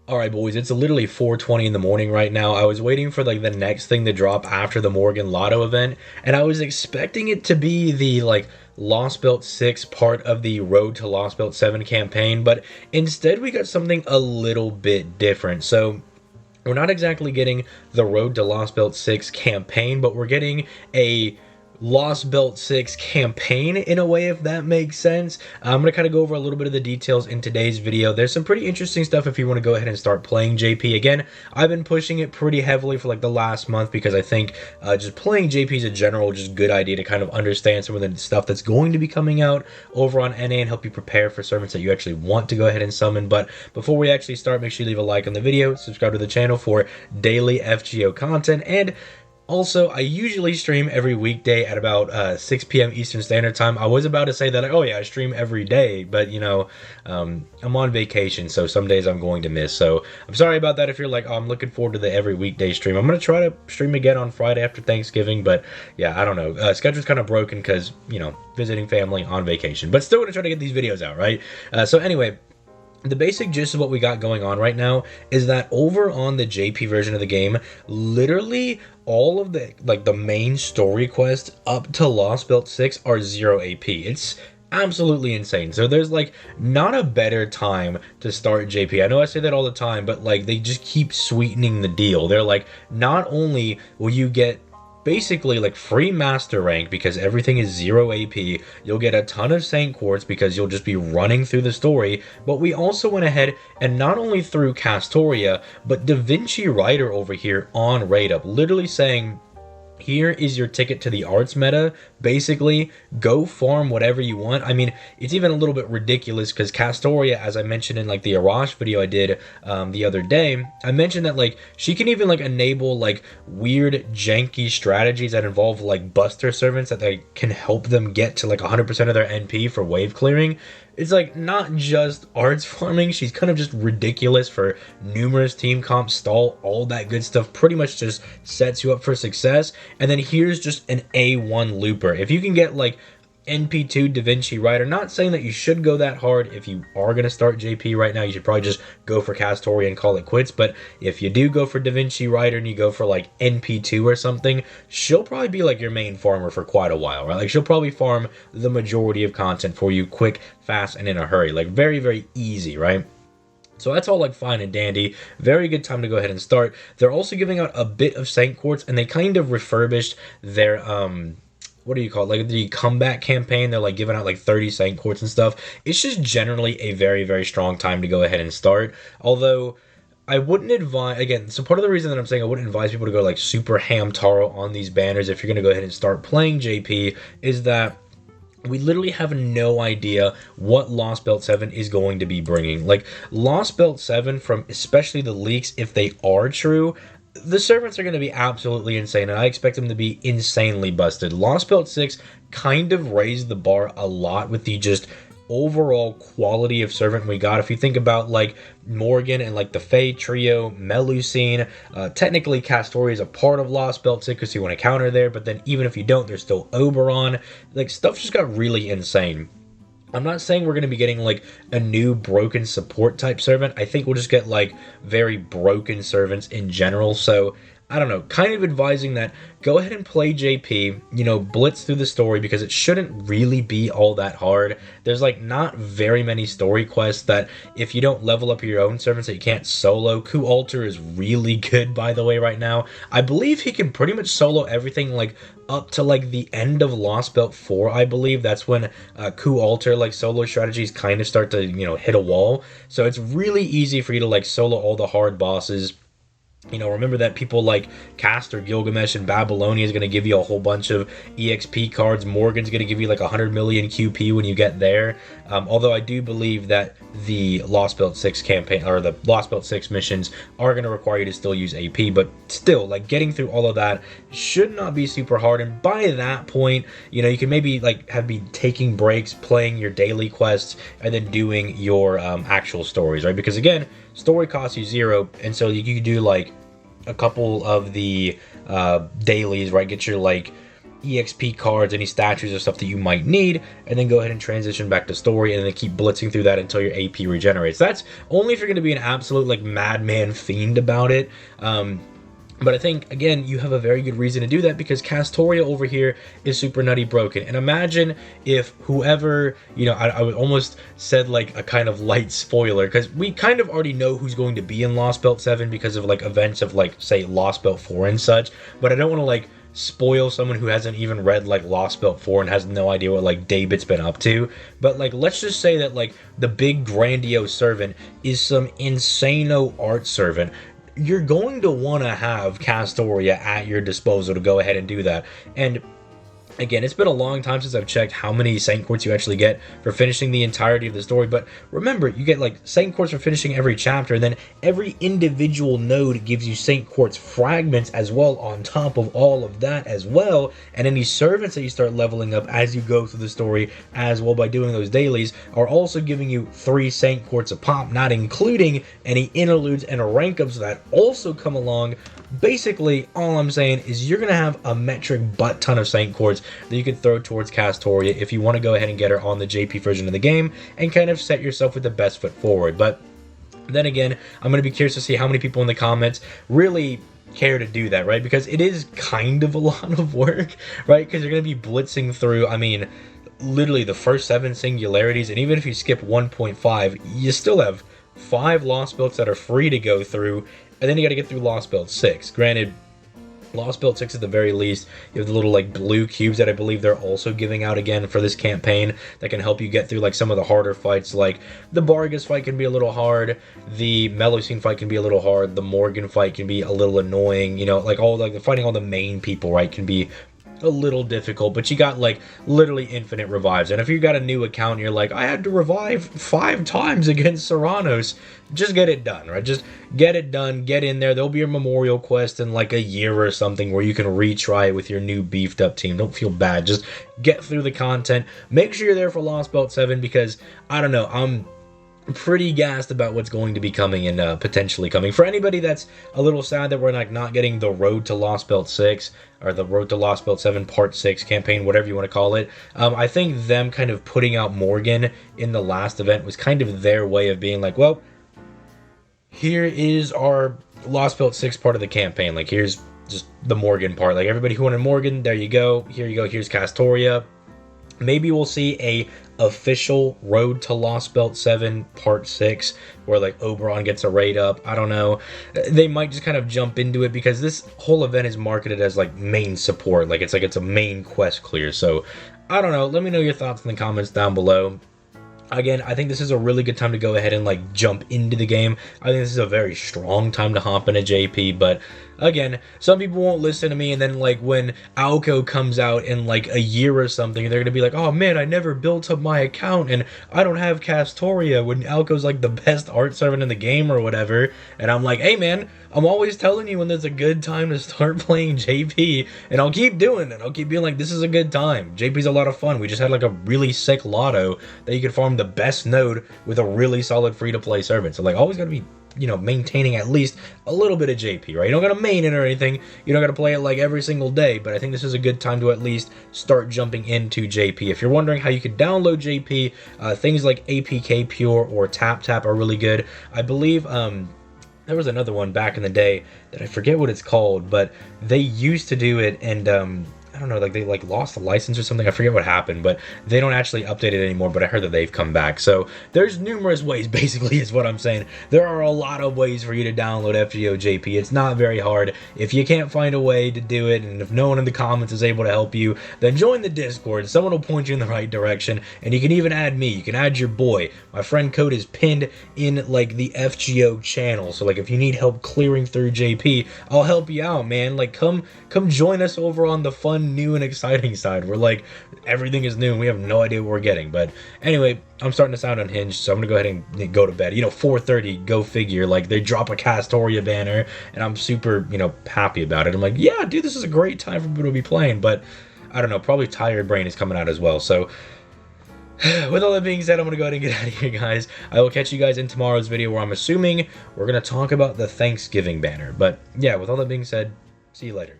All right, boys, it's literally 4:20 in the morning right now. I was waiting for like the next thing to drop after the Morgan Lotto event, and I was expecting it to be the like Lost Belt 6 part of the Road to Lost Belt 7 campaign, but instead we got something a little bit different. So we're not exactly getting the Road to Lost Belt 6 campaign, but we're getting a Lost Belt 6 campaign in a way, if that makes sense. I'm going to kind of go over a little bit of the details in today's video. There's some pretty interesting stuff if you want to go ahead and start playing JP. Again, I've been pushing it pretty heavily for like the last month because I think just playing JP is a general just good idea to kind of understand some of the stuff that's going to be coming out over on NA and help you prepare for servants that you actually want to go ahead and summon. But before we actually start, make sure you leave a like on the video, subscribe to the channel for daily FGO content, and also, I usually stream every weekday at about 6 p.m. Eastern Standard Time. I was about to say that, oh yeah, I stream every day, but you know, I'm on vacation, so some days I'm going to miss. So I'm sorry about that if you're like, oh, I'm looking forward to the every weekday stream. I'm going to try to stream again on Friday after Thanksgiving, but yeah, I don't know. Schedule's kind of broken because, you know, visiting family on vacation, but still going to try to get these videos out, right? So anyway, the basic gist of what we got going on right now is that over on the JP version of the game, literally all of the main story quests up to Lost Belt 6 are 0 AP. It's absolutely insane. So there's like not a better time to start JP. I know I say that all the time, but like they just keep sweetening the deal. They're like, not only will you get basically like free master rank because everything is 0 AP, you'll get a ton of Saint Quartz because you'll just be running through the story, but we also went ahead and not only threw Castoria, but Da Vinci Rider over here on raid up, literally saying, here is your ticket to the arts meta. Basically, go farm whatever you want. I mean, it's even a little bit ridiculous because Castoria, as I mentioned in like the Arash video I did the other day, I mentioned that like she can even like enable like weird janky strategies that involve like buster servants that they can help them get to like 100% of their NP for wave clearing. It's like not just arts farming, she's kind of just ridiculous for numerous team comps, stall, all that good stuff. Pretty much just sets you up for success. And then here's just an A1 looper. If you can get like NP2 Da Vinci Rider, not saying that you should go that hard. If you are going to start JP right now, you should probably just go for Castoria and call it quits. But if you do go for Da Vinci Rider and you go for like NP2 or something, she'll probably be like your main farmer for quite a while, right? Like she'll probably farm the majority of content for you quick, fast, and in a hurry. Like very, very easy, right? So that's all like fine and dandy. Very good time to go ahead and start. They're also giving out a bit of Saint Quartz, and they kind of refurbished their what do you call it? Like the comeback campaign. They're like giving out like 30 Saint Quartz and stuff. It's just generally a very, very strong time to go ahead and start. Although I wouldn't advise, again, so part of the reason that I'm saying I wouldn't advise people to go like super Hamtaro on these banners if you're going to go ahead and start playing JP is that we literally have no idea what Lost Belt 7 is going to be bringing. Like Lost Belt 7, from especially the leaks, if they are true, the servants are going to be absolutely insane, and I expect them to be insanely busted. Lost Belt 6 kind of raised the bar a lot with the just overall quality of servant we got. If you think about like Morgan and like the Fae trio, Melusine, technically Castoria is a part of Lost Belt 6 because you want to counter there, but then even if you don't, there's still Oberon. Like stuff just got really insane. I'm not saying we're going to be getting like a new broken support type servant. I think we'll just get like very broken servants in general. So I don't know, kind of advising that go ahead and play JP, you know, blitz through the story because it shouldn't really be all that hard. There's like not very many story quests that if you don't level up your own servants that you can't solo. Coup Alter is really good, by the way, right now. I believe he can pretty much solo everything like up to like the end of Lost Belt 4, I believe. That's when Coup Alter like solo strategies kind of start to, you know, hit a wall. So it's really easy for you to like solo all the hard bosses. You know, remember that people like Castor, Gilgamesh, and Babylonia is going to give you a whole bunch of EXP cards. Morgan's going to give you like 100 million QP when you get there. Although I do believe that the Lost Belt 6 campaign, or the Lost Belt 6 missions, are going to require you to still use AP. But still, like getting through all of that should not be super hard. And by that point, you know, you can maybe like be taking breaks, playing your daily quests, and then doing your actual stories, right? Because again, story costs you 0, and so you can do like a couple of the dailies, right? Get your like EXP cards, any statues or stuff that you might need, and then go ahead and transition back to story, and then keep blitzing through that until your AP regenerates. That's only if you're going to be an absolute like madman fiend about it. But I think, again, you have a very good reason to do that because Castoria over here is super nutty broken. And imagine if whoever, I would almost said like a kind of light spoiler, because we kind of already know who's going to be in Lost Belt 7 because of like events of like, say, Lost Belt 4 and such. But I don't want to like spoil someone who hasn't even read like Lost Belt 4 and has no idea what like David's been up to. But like, let's just say that like the big grandiose servant is some insano art servant. You're going to want to have Castoria at your disposal to go ahead and do that. And again, it's been a long time since I've checked how many Saint Quartz you actually get for finishing the entirety of the story, but remember, you get like Saint Quartz for finishing every chapter, and then every individual node gives you Saint Quartz fragments as well on top of all of that as well, and any servants that you start leveling up as you go through the story as well by doing those dailies are also giving you 3 Saint Quartz a pop, not including any interludes and rank ups that also come along. Basically, all I'm saying is you're going to have a metric butt ton of Saint Quartz that you could throw towards Castoria if you want to go ahead and get her on the JP version of the game and kind of set yourself with the best foot forward. But then again, I'm going to be curious to see how many people in the comments really care to do that, right? Because it is kind of a lot of work, right? Because you're going to be blitzing through, I mean, literally the first 7 singularities, and even if you skip 1.5, you still have 5 Lost Belts that are free to go through, and then you got to get through Lost Belt 6. Granted, Lost Belt 6 at the very least, you have the little like blue cubes that I believe they're also giving out again for this campaign that can help you get through like some of the harder fights. Like the Vargas fight can be a little hard, the Melusine fight can be a little hard, the Morgan fight can be a little annoying, like all like the fighting all the main people, right, can be a little difficult, but you got like literally infinite revives. And if you got a new account and you're like, I had to revive 5 times against Serranos, just get it done, right? Just get it done, get in there. There'll be a memorial quest in like a year or something where you can retry it with your new beefed up team. Don't feel bad, just get through the content. Make sure you're there for Lost Belt 7 because I don't know, I'm pretty gassed about what's going to be coming and potentially coming. For anybody that's a little sad that we're like not getting the Road to Lost Belt 6 or the Road to Lost Belt 7 Part 6 campaign, whatever you want to call it, I think them kind of putting out Morgan in the last event was kind of their way of being like, well, here is our Lost Belt 6 part of the campaign. Like, here's just the Morgan part. Like, everybody who wanted Morgan, there you go. Here you go. Here's Castoria. Maybe we'll see a official Road to Lost Belt 7 Part 6 where like Oberon gets a raid up. I don't know. They might just kind of jump into it because this whole event is marketed as like main support. Like it's a main quest clear. So I don't know. Let me know your thoughts in the comments down below. Again, I think this is a really good time to go ahead and like jump into the game. I think this is a very strong time to hop into JP, but again, some people won't listen to me, and then like when Alco comes out in like a year or something, they're gonna be like, oh man, I never built up my account and I don't have Castoria, when Alco's like the best art servant in the game or whatever. And I'm like, hey man, I'm always telling you when there's a good time to start playing JP, and I'll keep doing it. I'll keep being like, this is a good time. JP's a lot of fun. We just had like a really sick lotto that you could farm the best node with a really solid free-to-play servant. So like, always gotta be, maintaining at least a little bit of JP, right? You don't gotta main it or anything. You don't gotta play it like every single day, but I think this is a good time to at least start jumping into JP. If you're wondering how you could download JP, things like APK Pure or TapTap are really good. I believe there was another one back in the day that I forget what it's called, but they used to do it, and I don't know, like they like lost the license or something. I forget what happened, but they don't actually update it anymore, but I heard that they've come back. So there's numerous ways, basically, is what I'm saying. There are a lot of ways for you to download FGO JP. It's not very hard. If you can't find a way to do it, and if no one in the comments is able to help you, then join the Discord. Someone will point you in the right direction, and you can even add me. You can add your boy. My friend code is pinned in like the FGO channel. So like if you need help clearing through JP, I'll help you out, man. Like come join us over on the fun, new and exciting side where like everything is new and we have no idea what we're getting. But anyway, I'm starting to sound unhinged, so I'm gonna go ahead and go to bed. 4:30, go figure. Like they drop a Castoria banner and I'm super happy about it. I'm like, yeah dude, this is a great time for people to be playing. But I don't know, probably tired brain is coming out as well. So with all that being said, I'm gonna go ahead and get out of here, guys. I will catch you guys in tomorrow's video where I'm assuming we're gonna talk about the Thanksgiving banner. But yeah, with all that being said, see you later.